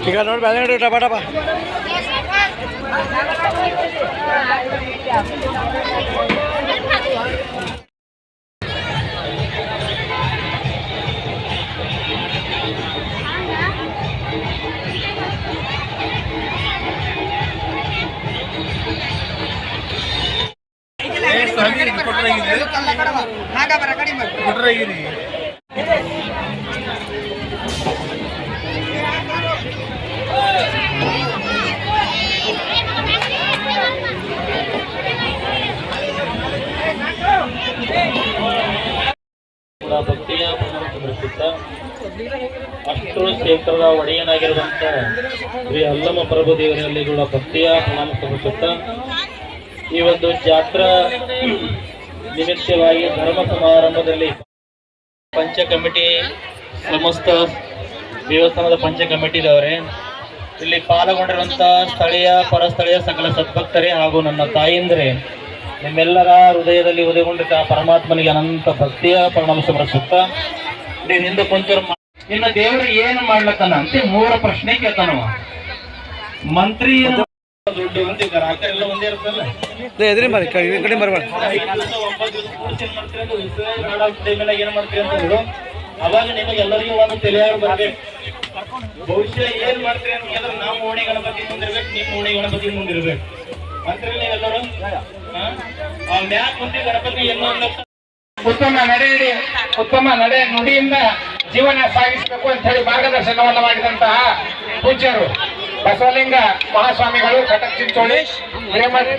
ठीक है, note balance टपा टपा ಭಕ್ತಿಯ ಪ್ರದರ್ಶಿಸುತ್ತಾ ಅಷ್ಟು ಕ್ಷೇತ್ರದ ಒಡೆಯನಾಗಿರುವಂತ ಶ್ರೀ ಅಲ್ಲಮ ಪ್ರಭು ದೇವರಲ್ಲಿ ಕೂಡ ಭಕ್ತಿಯ ಪ್ರಣಾಮ ಸಲ್ಲಿಸುತ್ತಾ ಈ ಒಂದು ಜಾತ್ರಾ ನಿಮಿತ್ತವಾಗಿ ಧರ್ಮ ಸಮಾರಂಭದಲ್ಲಿ ಪಂಚ ಕಮಿಟಿ ಸಮಸ್ತ ದೇವಸ್ಥಾನದ ಪಂಚ ಕಮಿಟಿದವರೇ, ಇಲ್ಲಿ ಪಾಲ್ಗೊಂಡಿರುವಂತಹ ಸ್ಥಳೀಯ ಪರಸ್ಥಳೀಯ ಸಕಲ ಸದ್ಭಕ್ತರೇ ಹಾಗೂ ನನ್ನ ತಾಯಿಂದರೆ, ನಿಮ್ಮೆಲ್ಲರ ಹೃದಯದಲ್ಲಿ ಉದಯಗೊಂಡಿದ್ದ ಪರಮಾತ್ಮನಿಗೆ ಅನಂತ ಭಕ್ತಿಯ ಪ್ರಣಾಮ ಸಮರ್ಪಿಸುತ್ತಾ ನೀವು ಹಿಂದೆ ಕುಂತರು ಇನ್ನು ದೇವರು ಏನು ಮಾಡ್ಲತ್ತಾನ ಅಂತ 3 ಪ್ರಶ್ನೆ ಕೇಳ್ತಾನವ. ಮಂತ್ರಿ ದುಡ್ಡು ಅಂತಿದ್ದಾರೆ, ಆ ಕಡೆ ಎಲ್ಲ ಒಂದೇ ಇರ್ತಲ್ಲ. ಏನ್ ಮಾಡ್ತೀರಿ ಅಂತ ಅವಾಗ ನಿಮಗೆಲ್ಲರಿಗೂ ಒಂದು ತಿಳಿಯಾಗ ಬರ್ಬೇಕು. ಬಹುಶಃ ಏನ್ ಮಾಡ್ತೀರಿ ಅಂತಂದ್ರೆ ನಾವು ಓಣಿ ಗಣಪತಿ ಮುಂದಿರ್ಬೇಕು, ನಿಮ್ಮ ಓಣಿ ಗಣಪತಿ ಮುಂದಿರ್ಬೇಕು. ಮಂತ್ರಿ ನೀವೆಲ್ಲರೂ ಮ್ಯಾಕ್ ಮುಂದೆ ಗಣಪತಿ ಏನು ಉತ್ತಮ ನಡೆ ನುಡಿಯಿಂದ ಜೀವನ ಸಾಗಿಸಬೇಕು ಅಂತ ಹೇಳಿ ಮಾರ್ಗದರ್ಶನವನ್ನು ಮಾಡಿದಂತಹ ಪೂಜ್ಯರು ಬಸವಲಿಂಗ ಮಹಾಸ್ವಾಮಿಗಳು ಕಟಕ್ ಚಿಂಚೋಳಿ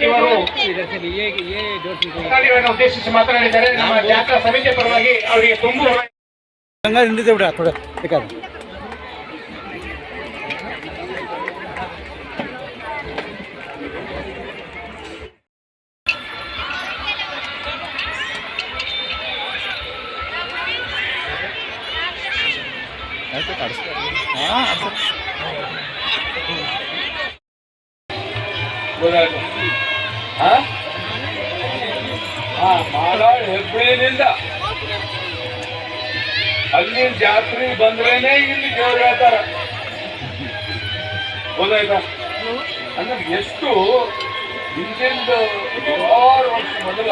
ಇವರು ಉದ್ದೇಶಿಸಿ ಮಾತನಾಡಿದ್ದಾರೆ. ನಮ್ಮ ಜಾತ್ರಾ ಸಮಿತಿ ಪರವಾಗಿ ಅವರಿಗೆ ತುಂಬು ಹೆಬ್ಬಳಿನಿಂದ ಅಲ್ಲಿನ ಜಾತ್ರೆ ಬಂದ್ರೇನೆ ಇಲ್ಲಿ ದೇವ್ರು ಹೇಳ್ತಾರ. ಗೊತ್ತಾಯ್ತಾ? ಅಂದ್ರೆ ಎಷ್ಟು ಹಿಂದಿಂದ 6 ವರ್ಷ ಮೊದಲ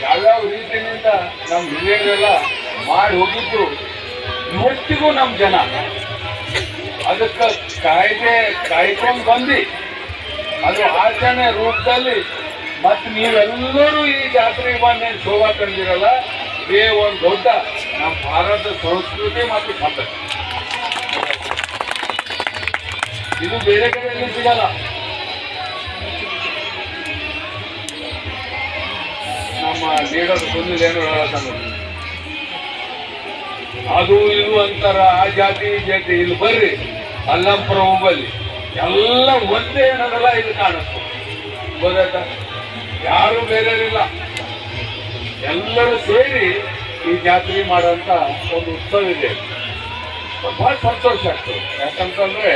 ಯಾವ್ಯಾವ ರೀತಿಯಿಂದ ನಮ್ಮ ಹಿರಿಯರೆಲ್ಲ ಮಾಡಿ ಹೋಗಿದ್ರು, ಇವತ್ತಿಗೂ ನಮ್ಮ ಜನ ಅದಕ್ಕೆ ಕಾಯ್ಕೊಂಡು ಬಂದು ಅದು ಆಚರಣೆ ರೂಪದಲ್ಲಿ ಮತ್ತೆ ನೀವೆಲ್ಲರೂ ಈ ಜಾತ್ರೆಗೆ ಬಂದು ಶೋಭಾ ತಂದಿರಲ್ಲ. ಇದೇ ಒಂದು ದೊಡ್ಡ ನಮ್ಮ ಭಾರತ ಸಂಸ್ಕೃತಿ ಮತ್ತು ಪದ್ಧತಿ. ಇದು ಬೇರೆ ಕಡೆಯಲ್ಲಿ ಸಿಗಲ್ಲ. ನಮ್ಮ ಲೀಡರ್ ಬಂದಿದ್ದೇನು ಹೇಳೋದು, ಅದು ಇದು ಅಂತಾರ, ಆ ಜಾತಿ ಈ ಜಾತಿ. ಇಲ್ಲಿ ಬರ್ರಿ ಅಲ್ಲಂಪುರ ಹೋಗಲ್ಲಿ ಎಲ್ಲ ಒಂದೇ ಏನದಲ್ಲ ಇದು ಕಾಣಿಸ್ತು. ಗೊತ್ತಾಯ್ತಾ? ಯಾರು ಬೇರೆಯವರಿಲ್ಲ, ಎಲ್ಲರೂ ಸೇರಿ ಈ ಜಾತ್ರೆ ಮಾಡೋಂಥ ಒಂದು ಉತ್ಸವ ಇದೆ. ಬಹಳ ಸಂತೋಷ ಆಗ್ತದೆ. ಯಾಕಂತಂದ್ರೆ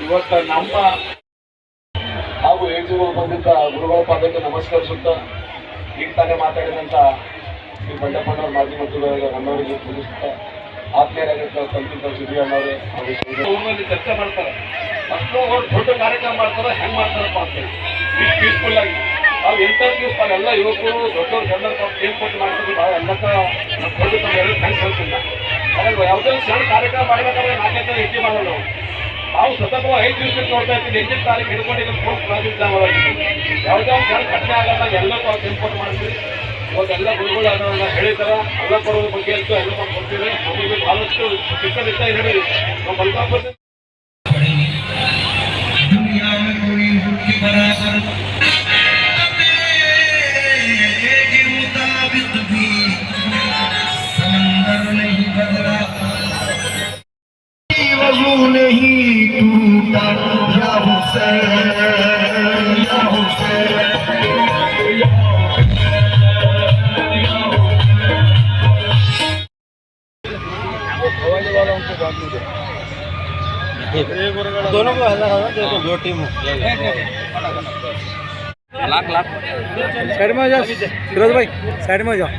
ಇವತ್ತು ನಮ್ಮ ಹಾಗೂ ಏಜುಗಳು ಬಂದಿದ್ದ ಗುರುಗಳ ಪಾದಕ್ಕೆ ನಮಸ್ಕರಿಸುತ್ತಾ ಈಗ ತಾನೇ ಮಾತಾಡಿದಂಥ ಶ್ರೀ ಬಂಡಪ್ಪನವ್ರ ಮಾಜಿ ಮಂತ್ರಿಗಳಿಗೆ ನಮ್ಮವರಿಗೆ ತಿಳಿಸುತ್ತಾ ಆತ್ಮೀಯರಾಗಿರ್ತಾರೆ ಸಂತ ಸಿದ್ದಿ ಅಣ್ಣವ್ರೆ ಊರಿನಲ್ಲಿ ಚರ್ಚೆ ಮಾಡ್ತಾರೆ. ಮಕ್ಕಳು ದೊಡ್ಡ ಕಾರ್ಯಕ್ರಮ ಮಾಡ್ತಾರೆ, ಹೆಂಗೆ ಮಾಡ್ತಾರಪ್ಪ ಅಂತೇಳಿ ಇಷ್ಟು ಪೀಸ್ಫುಲ್ ಆಗಿ ನಾವು ಎಂಥ ದಿವಸ ಎಲ್ಲ ಯುವಕರು ದೊಡ್ಡವ್ರು ಜನರು ಏನ್ ಕೊಟ್ಟು ಮಾಡ್ತಾರೆ. ಭಾಳ ಎಲ್ಲಕ್ಕ ದೊಡ್ಡ ಹೆಂಗೆ ಕಳ್ಸಿಲ್ಲ. ಅದ್ರಲ್ಲಿ ಯಾವುದೇ ಸಣ್ಣ ಕಾರ್ಯಕ್ರಮ ಮಾಡಬೇಕಾದ್ರೆ 4 ಹೆಚ್ಚು ಮಾಡಲ್ಲ. ನಾವು ಸತತ 5 ದಿವಸಕ್ಕೆ ನೋಡ್ತಾ ಇರ್ತೀವಿ. ಹೆಚ್ಚಿನ ತಾರೀಕು ಹಿಡ್ಕೊಂಡಿದ್ದು ಯಾವುದೇ ಒಂದು ಜನ ಕಡಿಮೆ ಆಗಲ್ಲ. ಎಲ್ಲಕ್ಕೂ ಅವ್ರು ಏನ್ಕೊಟ್ಟು ಮಾಡ್ತೀವಿ. ಇವತ್ತೆಲ್ಲ ಗುರುಗಳು ಅದನ್ನ ಹೇಳಿದಾರ. ಎಲ್ಲ ಬರೋದ್ರ ಬಗ್ಗೆ ಅಂತೂ ಎಲ್ಲ ಕೊಡ್ತೀವಿ. ನಮಗೆ ಬಹಳಷ್ಟು ಚಿಕ್ಕದಿದ್ದ ಹೇಳಿ ನಾವು ಬಲ್ಕಾಪುರ जीवता दोनों को हल्ला होगा, देखो दो टीम हो। लाख साइड में हो जाओ फिरोज भाई, साइड में हो जाओ।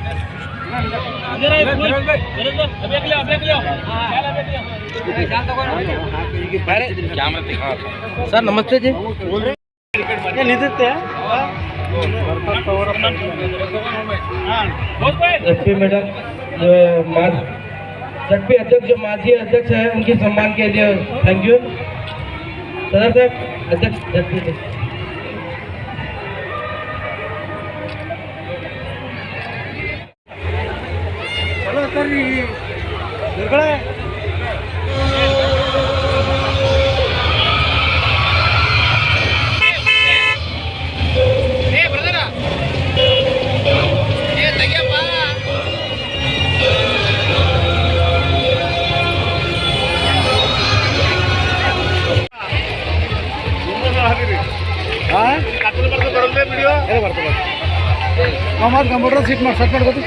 सर नमस्ते जी, ये नहीं देते हैं मैडम जडपी अध्यक्ष जो माजी अध्यक्ष है उनके सम्मान के लिए थैंक यू। सदर साहब अध्यक्ष जडपी से चलो सर ಕಂಪ್ಯೂಟರ್ ಸೀಟ್ ಮಾಡಿ ಸೆಟ್ ಮಾಡ್ಬೋದು.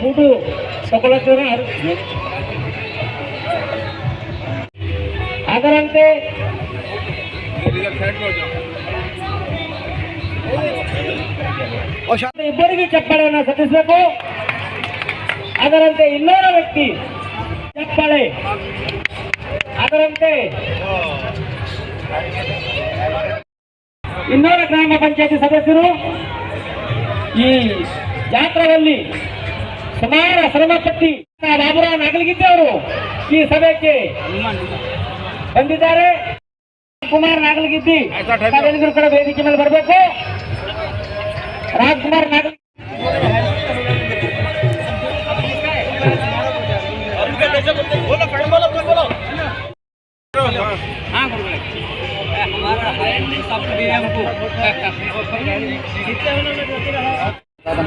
फोटो ತಗೊಳ್ಳೋಣ ಅದರಂತೆ ಇಬ್ಬರಿಗೆ ಚಪ್ಪಾಳೆಯನ್ನು ಸಲ್ಲಿಸಬೇಕು. ಅದರಂತೆ ಇನ್ನೋರ ವ್ಯಕ್ತಿ ಚಪ್ಪಾಳೆ. ಅದರಂತೆ ಇನ್ನೋರ ಗ್ರಾಮ ಪಂಚಾಯತಿ ಸದಸ್ಯರು ಈ ಜಾತ್ರೆಯಲ್ಲಿ ಸುಮಾರು ಶ್ರಮಪಟ್ಟಿ ಬಾಬುರಾವ್ ನಾಗಲಗಿದ್ದೆ ಅವರು ಈ ಸಭೆಗೆ ಬಂದಿದ್ದಾರೆ. ಕುಮಾರ್ ನಾಗಲಗಿದ್ದಿ ನಾವೆಲ್ಲರೂ ಕೂಡ ವೇದಿಕೆ ಮೇಲೆ ಬರಬೇಕು. ರಾಜ್ಕುಮಾರ್ ನಾಗಲಗಿದ್ದಿ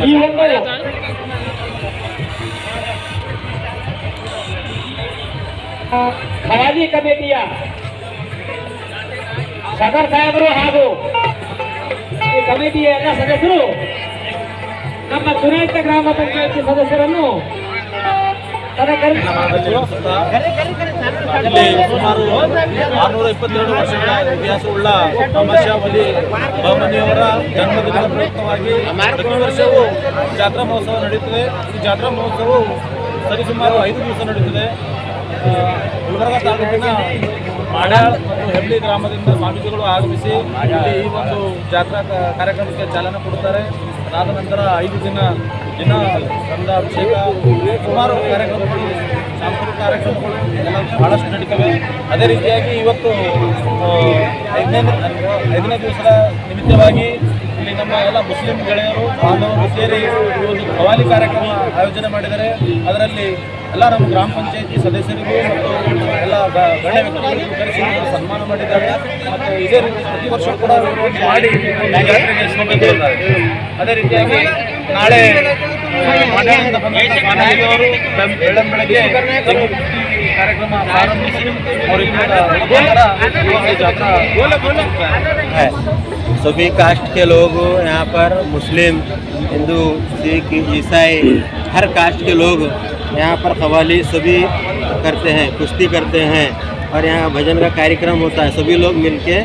ಈ ಒಂದು ಖವಾಲಿ ಕಮಿಟಿಯ ಸದರ್ ಸಾಹೇಬರು ಹಾಗೂ ಈ ಕಮಿಟಿಯ ಎಲ್ಲ ಸದಸ್ಯರು ನಮ್ಮ ಚುನಾಯಿತ ಗ್ರಾಮ ಪಂಚಾಯತಿ ಸದಸ್ಯರನ್ನು ಸುಮಾರು 622 ವರ್ಷಗಳ ಇತಿಹಾಸವುಳ್ಳ ತಮಾಷಾವಲಿ ಬಹಮನಿಯವರ ಜನ್ಮದಿನದ ಪ್ರಯುಕ್ತವಾಗಿ ಪ್ರತಿ ವರ್ಷವೂ ಜಾತ್ರಾ ಮಹೋತ್ಸವ ನಡೆಯುತ್ತದೆ. ಈ ಜಾತ್ರಾ ಮಹೋತ್ಸವವು ಸರಿಸುಮಾರು 5 ದಿವಸ ನಡೆಯುತ್ತದೆ. ಗುಲ್ಬರ್ಗ ತಾಲೂಕಿನ ಮಾಡ್ಯಾಳ್ ಮತ್ತು ಹೆಬ್ಳಿ ಗ್ರಾಮದಿಂದ ಸ್ವಾಮೀಜಿಗಳು ಆಗಮಿಸಿ ಈ ಒಂದು ಜಾತ್ರಾ ಕಾರ್ಯಕ್ರಮಕ್ಕೆ ಚಾಲನೆ ಕೊಡುತ್ತಾರೆ. ಅದಾದ ನಂತರ 5 ದಿನ ಗಂಧಾಭಿಷೇಕ ಸುಮಾರು ಕಾರ್ಯಕ್ರಮಗಳು, ಸಾಂಸ್ಕೃತಿಕ ಕಾರ್ಯಕ್ರಮಗಳು ಎಲ್ಲ ಭಾಳಷ್ಟು ನಡೀತವೆ. ಅದೇ ರೀತಿಯಾಗಿ ಇವತ್ತು 5ನೇ ದಿವಸದ ನಿಮಿತ್ತವಾಗಿ ಇಲ್ಲಿ ನಮ್ಮ ಎಲ್ಲ ಮುಸ್ಲಿಂ ಗೆಳೆಯರು ಬಾಂಧವರು ಸೇರಿ ಈ ಒಂದು ಖವಾಲಿ ಕಾರ್ಯಕ್ರಮ ಆಯೋಜನೆ ಮಾಡಿದ್ದಾರೆ. ಅದರಲ್ಲಿ ಎಲ್ಲ ನಮ್ಮ ಗ್ರಾಮ ಪಂಚಾಯತಿ ಸದಸ್ಯರಿಗೂ ಮತ್ತು ಎಲ್ಲ ಗಣ್ಯ ವ್ಯಕ್ತಿಗಳಿಗೂ ಕರೆಸಿ ಸನ್ಮಾನ ಮಾಡಿದ್ದಾರೆ. ಮತ್ತು ಇದೇ ರೀತಿ ಪ್ರತಿ ವರ್ಷ ಕೂಡ ಮಾಡಿ ಜಾತ್ರೆಗೆ ಶೋಭಿಸಿದ್ದಾರೆ. ಅದೇ ರೀತಿಯಾಗಿ ನಾಳೆ ಮಂಡ್ಯದಿಂದ ಬಂದಂಥ ಸ್ವಾಮೀಜಿಯವರು ಬೆಳಗ್ಗೆ ಕಾರ್ಯಕ್ರಮ ಪ್ರಾರಂಭಿಸಿ है। सभी कास्ट के लोग यहाँ पर मुस्लिम, हिंदू, सिख, ईसाई, हर कास्ट के लोग यहाँ पर कव्वाली सभी करते हैं, कुश्ती करते हैं और यहाँ भजन का कार्यक्रम होता है। सभी लोग मिलके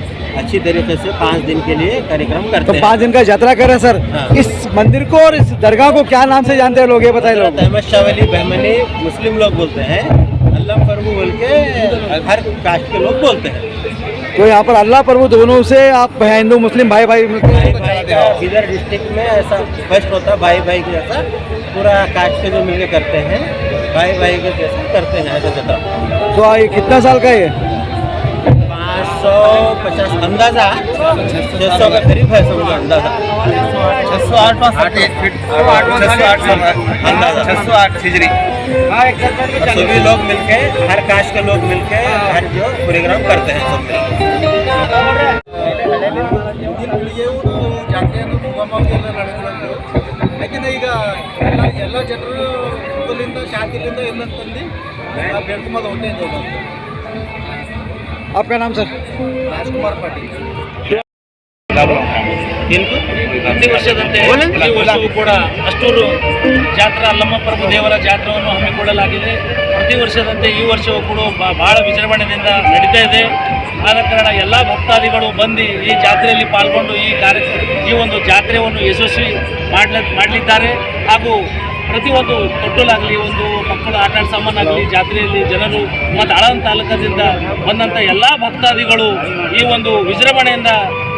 अच्छी तरीके से 5 दिन के लिए कार्यक्रम करते तो हैं। 5 दिन का यात्रा कर रहे हैं सर। हाँ। इस मंदिर को और इस दरगाह को क्या नाम से जानते हैं लोग, ये बताइए लोग। अहमद शाह वली बहमनी मुस्लिम लोग बोलते हैं, अल्लाह प्रभु बोल के हर कास्ट के लोग बोलते हैं। तो यहाँ पर अल्लाह प्रभु दोनों से आप हिंदू मुस्लिम भाई भाई मिलकर भाई भाई का इधर डिस्ट्रिक्ट में ऐसा फर्स्ट होता है, भाई भाई के जैसा पूरा कास्ट के जो मिलके करते हैं, भाई भाई के जैसा करते हैं ऐसा जगह। तो ये कितना साल का है? 550 अंदाजा 600 का करीब है समझो अंदाजा। 608 हिजरी। सभी लोग मिलके हर कास्ट के लोग मिलके हर जो प्रोग्राम करते हैं सब ಜಾತ್ರೆಯನ್ನು ಸುಗಮವಾಗಿ ಎಲ್ಲ ನಡೆಸಬೇಕು. ಯಾಕೆಂದರೆ ಈಗ ಎಲ್ಲ ಜನರು ಕುಟುಂಬದಿಂದ ಶಾಂತಿಯಿಂದ ಇಲ್ಲಂತಂದು ಬೇಡ್ಕೊಂಬದು ಒಂದೇ ಅಂತ. आपका नाम सर? ರಾಜ್ಕುಮಾರ್ ಪಾಟೀಲ್. ಪ್ರತಿ ವರ್ಷದಂತೆ ಈ ವರ್ಷವೂ ಕೂಡ ಅಷ್ಟೂರು ಜಾತ್ರಾ ಅಲ್ಲಮ್ಮ ಪ್ರಭು ದೇವರ ಜಾತ್ರೆಯನ್ನು ಹಮ್ಮಿಕೊಳ್ಳಲಾಗಿದೆ. ಪ್ರತಿ ವರ್ಷದಂತೆ ಈ ವರ್ಷವೂ ಕೂಡ ಬಹಳ ವಿಜೃಂಭಣೆಯಿಂದ ನಡೀತಾ ಇದೆ. ಆದ ಕಾರಣ ಎಲ್ಲ ಭಕ್ತಾದಿಗಳು ಬಂದು ಈ ಜಾತ್ರೆಯಲ್ಲಿ ಪಾಲ್ಗೊಂಡು ಈ ಒಂದು ಜಾತ್ರೆಯನ್ನು ಯಶಸ್ವಿ ಮಾಡಲಿದ್ದಾರೆ. ಹಾಗೂ ಪ್ರತಿಯೊಂದು ತೊಟ್ಟಲಾಗಲಿ, ಒಂದು ಮಕ್ಕಳು ಆಟ ಆಡೋ ಸಾಮಾನಾಗಲಿ, ಜಾತ್ರೆಯಲ್ಲಿ ಜನರು ಮತ್ತು ಆಳಂದ ತಾಲೂಕದಿಂದ ಬಂದಂಥ ಎಲ್ಲ ಭಕ್ತಾದಿಗಳು ಈ ಒಂದು ವಿಜೃಂಭಣೆಯಿಂದ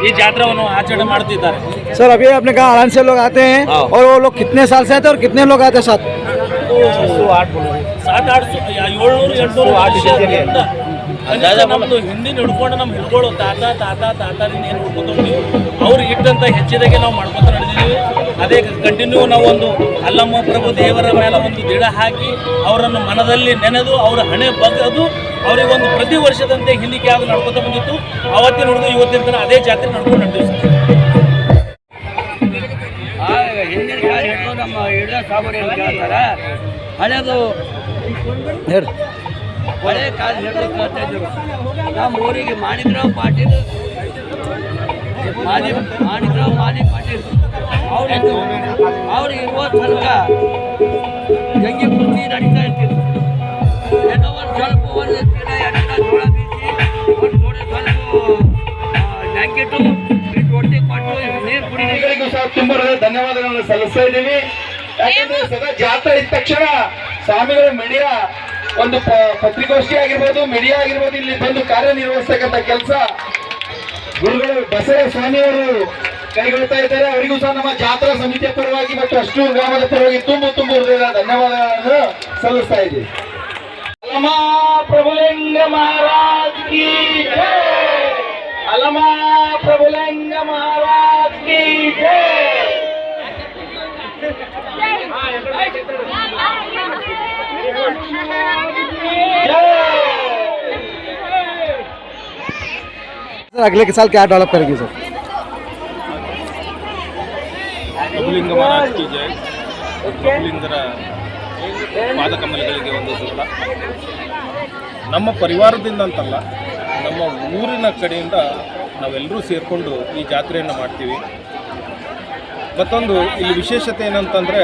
ಈ ಜಾತ್ರೆಯನ್ನು ಆಚರಣೆ ಮಾಡ್ತಿದ್ದಾರೆ. सर अभी आपने कहा आनंद से लोग आते हैं और वो लोग कितने साल से आते हैं और कितने लोग आते हैं साथ? 700-800 ನಮ್ಮದು ಹಿಂದಿನ ಹಿಡ್ಕೊಂಡು ನಮ್ಮ ಹಿಡ್ಕೊಳ್ಳೋ ತಾತರಿಂದ ಏನು ಹಿಡ್ಕೊತೀವಿ ಅವ್ರಿಗೆ ಇಟ್ಟಂತ ಹೆಚ್ಚಿದಾಗೆ ನಾವು ಮಾಡ್ಕೊತ ನಡೆದಿದ್ದೀವಿ. ಅದೇ ಕಂಟಿನ್ಯೂ ನಾವು ಒಂದು ಅಲ್ಲಮ್ಮ ಪ್ರಭು ದೇವರ ಮೇಲೆ ಒಂದು ದಿಡ ಹಾಕಿ ಅವರನ್ನು ಮನದಲ್ಲಿ ನೆನೆದು ಅವರ ಹಣೆ ಬಗ್ಗದು ಅವರಿಗೊಂದು ಪ್ರತಿ ವರ್ಷದಂತೆ ಹಿಂದಿಗೆ ಯಾವುದು ನಡ್ಕೊತ ಬಂದಿತ್ತು. ಅವತ್ತಿನ ಹಿಡಿದು ಇವತ್ತಿನ ತನಕ ಅದೇ ಜಾತ್ರೆ ನಡ್ಕೊಂಡು ನಡೆದಿವಿ ಸರ್. ಹಿಂದಿನ ಕಾಲ ಹಿಡಿದು ನಮ್ಮ ಹಿಡಿದ ಸಾಬರಿ ಅಂತ ಹೇಳ್ತಾರೆ. ಹಳೆಯದು ಹಳೆ ಕಾಲ ಹಿಡಿದು ಕೇಳ್ತಾ ಇದ್ರು. ನಮ್ಮ ಊರಿಗೆ ಮಾಣಿಗ್ರಾವ್ ಪಾಟೀಲ್ ಮಾಲಿ ಪಾಟೀಲ್ ಅವ್ರಿಗೆ ಇರುವ ತನಕ ಜಂಗಿ ಕುಸ್ತಿ ನಡೀತಾ ಇರ್ತಿತ್ತು. ಏನೋ ಒಂದು ಸ್ವಲ್ಪ ಒಂದು ದಿನ ಎಲ್ಲ ಜೋಳ ಬೀಸಿ ಒಂದು ಥೋಡೆ ಸ್ವಲ್ಪ ಜಾಕೆಟು ರೊಟ್ಟಿ ಕೊಟ್ಟು ನೀರು ಕುಡಿಗಳಿಗೂ ಸಹ ತುಂಬ ಧನ್ಯವಾದಗಳನ್ನು ಸಲ್ಲಿಸ್ತಾ ಇದ್ದೀವಿ. ಯಾಕಂದ್ರೆ ಸದಾ ಜಾತ್ರೆ ಇದ್ದ ತಕ್ಷಣ ಸ್ವಾಮಿಗಳ ಮೀಡಿಯಾ ಒಂದು ಪತ್ರಿಕಾಗೋಷ್ಠಿ ಆಗಿರ್ಬೋದು, ಮೀಡಿಯಾ ಆಗಿರ್ಬೋದು, ಇಲ್ಲಿ ಬಂದು ಕಾರ್ಯನಿರ್ವಹಿಸ್ತಕ್ಕಂಥ ಕೆಲಸ ಗುರುಗಳು ಬಸವ ಸ್ವಾಮಿಯವರು ಕೈಗೊಳ್ತಾ ಇದ್ದಾರೆ. ಅವರಿಗೂ ಸಹ ನಮ್ಮ ಜಾತ್ರಾ ಸಮಿತಿಯ ಪರವಾಗಿ ಮತ್ತು ಅಷ್ಟೂರು ಗ್ರಾಮದ ಪರವಾಗಿ ತುಂಬ ಹೃದಯದ ಧನ್ಯವಾದಗಳನ್ನು ಸಲ್ಲಿಸ್ತಾ ಇದ್ದೀವಿ. ಅಲಮಾ ಪ್ರಭುಲಿಂಗ ಮಹಾರಾಜ್ ಕಿ ಜೈ, ಅಲಮಾ ಪ್ರಭುಲಿಂಗ ಮಹಾರಾಜ್ ಕಿ ಜೈ. सर अगले साल क्या डेवलप करेगी सर? ಪ್ರಭುಲಿಂಗ ಮಹಾರಾಜ್ ಕಿ ಜೈ. ಪ್ರಭುಲಿಂಗರ ಪಾದಕಮಲಗಳಿಗೆ ಒಂದು ಸುತ್ತ. ನಮ್ಮ ಪರಿವಾರದಿಂದ ಅಂತಲ್ಲ, ನಮ್ಮ ಊರಿನ ಕಡೆಯಿಂದ ನಾವೆಲ್ಲರೂ ಸೇರಿಕೊಂಡು ಈ ಜಾತ್ರೆಯನ್ನು ಮಾಡ್ತೀವಿ. ಮತ್ತೊಂದು ಇಲ್ಲಿ ವಿಶೇಷತೆ ಏನಂತಂದರೆ,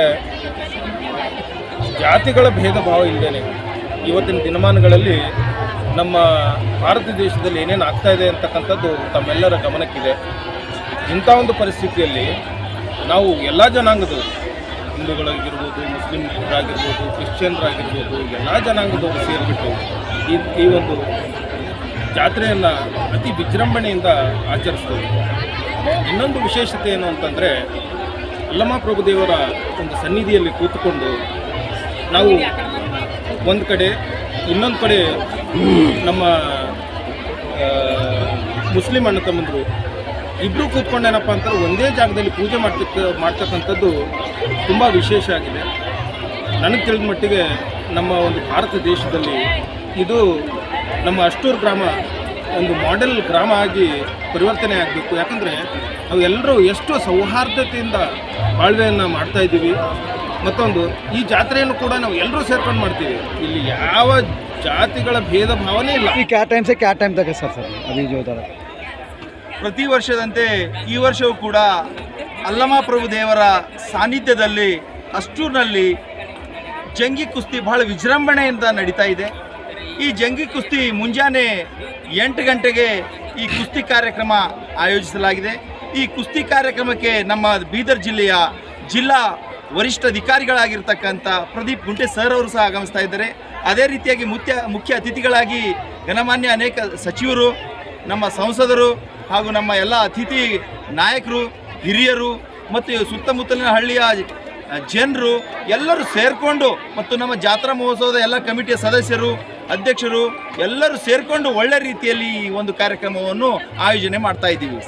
ಜಾತಿಗಳ ಭೇದ ಭಾವ ಇಲ್ಲದೇನೆ ಇವತ್ತಿನ ದಿನಮಾನಗಳಲ್ಲಿ ನಮ್ಮ ಭಾರತ ದೇಶದಲ್ಲಿ ಏನೇನು ಆಗ್ತಾ ಇದೆ ಅಂತಕ್ಕಂಥದ್ದು ತಮ್ಮೆಲ್ಲರ ಗಮನಕ್ಕಿದೆ. ಇಂಥ ಒಂದು ಪರಿಸ್ಥಿತಿಯಲ್ಲಿ ನಾವು ಎಲ್ಲ ಜನಾಂಗದವರು, ಹಿಂದೂಗಳಾಗಿರ್ಬೋದು, ಮುಸ್ಲಿಮ್ರಾಗಿರ್ಬೋದು, ಕ್ರಿಶ್ಚಿಯನ್ರಾಗಿರ್ಬೋದು, ಎಲ್ಲ ಜನಾಂಗದವರು ಸೇರಿಬಿಟ್ಟು ಈ ಒಂದು ಜಾತ್ರೆಯನ್ನು ಅತಿ ವಿಜೃಂಭಣೆಯಿಂದ ಆಚರಿಸ್ತೇವೆ. ಇನ್ನೊಂದು ವಿಶೇಷತೆ ಏನು ಅಂತಂದರೆ, ಅಲ್ಲಮ್ಮ ಪ್ರಭುದೇವರ ಒಂದು ಸನ್ನಿಧಿಯಲ್ಲಿ ಕೂತ್ಕೊಂಡು ನಾವು ಒಂದು ಕಡೆ, ಇನ್ನೊಂದು ಕಡೆ ನಮ್ಮ ಮುಸ್ಲಿಂ ಅಣ್ಣ ತಮ್ಮಂದರು ಇಬ್ಬರು ಕೂತ್ಕೊಂಡೇನಪ್ಪ ಅಂತಾರೆ ಒಂದೇ ಜಾಗದಲ್ಲಿ ಪೂಜೆ ಮಾಡ್ತಕ್ಕಂಥದ್ದು ತುಂಬ ವಿಶೇಷ ಆಗಿದೆ. ನನಗೆ ತಿಳಿದ ಮಟ್ಟಿಗೆ ನಮ್ಮ ಒಂದು ಭಾರತ ದೇಶದಲ್ಲಿ ಇದು ನಮ್ಮ ಅಷ್ಟೂರು ಗ್ರಾಮ ಒಂದು ಮಾಡೆಲ್ ಗ್ರಾಮ ಆಗಿ ಪರಿವರ್ತನೆ ಆಗಬೇಕು. ಯಾಕಂದರೆ ನಾವೆಲ್ಲರೂ ಎಷ್ಟು ಸೌಹಾರ್ದತೆಯಿಂದ ಬಾಳ್ವೆಯನ್ನು ಮಾಡ್ತಾಯಿದ್ದೀವಿ. ಮತ್ತೊಂದು ಈ ಜಾತ್ರೆಯನ್ನು ಕೂಡ ನಾವು ಎಲ್ಲರೂ ಸೇರ್ಕೊಂಡು ಮಾಡ್ತೀವಿ. ಇಲ್ಲಿ ಯಾವ ಜಾತಿಗಳ ಭೇದ ಭಾವನೆ ಇಲ್ಲ. क्या टाइम से क्या टाइम तक है सर अभी जो उधर ಪ್ರತಿ ವರ್ಷದಂತೆ ಈ ವರ್ಷವೂ ಕೂಡ ಅಲ್ಲಮಪ್ರಭು ದೇವರ ಸಾನ್ನಿಧ್ಯದಲ್ಲಿ ಅಷ್ಟೂರಿನಲ್ಲಿ ಜಂಗಿ ಕುಸ್ತಿ ಬಹಳ ವಿಜೃಂಭಣೆಯಿಂದ ನಡೀತಾ ಇದೆ. ಈ ಜಂಗಿ ಕುಸ್ತಿ ಮುಂಜಾನೆ 8 ಗಂಟೆಗೆ ಈ ಕುಸ್ತಿ ಕಾರ್ಯಕ್ರಮ ಆಯೋಜಿಸಲಾಗಿದೆ. ಈ ಕುಸ್ತಿ ಕಾರ್ಯಕ್ರಮಕ್ಕೆ ನಮ್ಮ ಬೀದರ್ ಜಿಲ್ಲೆಯ ಜಿಲ್ಲಾ ವರಿಷ್ಠ ಅಧಿಕಾರಿಗಳಾಗಿರ್ತಕ್ಕಂಥ ಪ್ರದೀಪ್ ಗುಂಟೆ ಸರ್ ಅವರು ಸಹ ಆಗಮಿಸ್ತಾ ಇದ್ದಾರೆ. ಅದೇ ರೀತಿಯಾಗಿ ಮುಖ್ಯ ಅತಿಥಿಗಳಾಗಿ ಗಣಮಾನ್ಯ ಅನೇಕ ಸಚಿವರು, ನಮ್ಮ ಸಂಸದರು ಹಾಗೂ ನಮ್ಮ ಎಲ್ಲ ಅತಿಥಿ ನಾಯಕರು, ಹಿರಿಯರು ಮತ್ತು ಸುತ್ತಮುತ್ತಲಿನ ಹಳ್ಳಿಯ ಜನರು ಎಲ್ಲರೂ ಸೇರಿಕೊಂಡು ಮತ್ತು ನಮ್ಮ ಜಾತ್ರಾ ಮಹೋತ್ಸವದ ಎಲ್ಲ ಕಮಿಟಿಯ ಸದಸ್ಯರು, ಅಧ್ಯಕ್ಷರು ಎಲ್ಲರೂ ಸೇರಿಕೊಂಡು ಒಳ್ಳೆ ರೀತಿಯಲ್ಲಿ ಈ ಒಂದು ಕಾರ್ಯಕ್ರಮವನ್ನು ಆಯೋಜನೆ ಮಾಡ್ತಾ ಇದ್ದೀವಿ.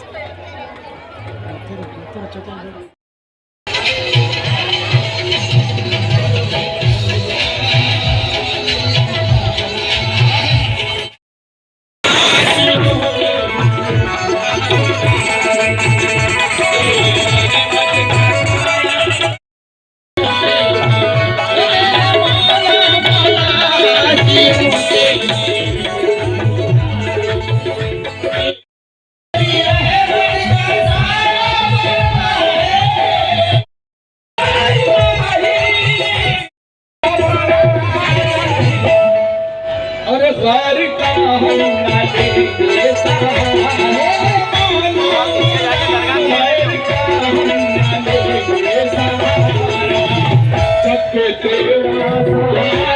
तेरा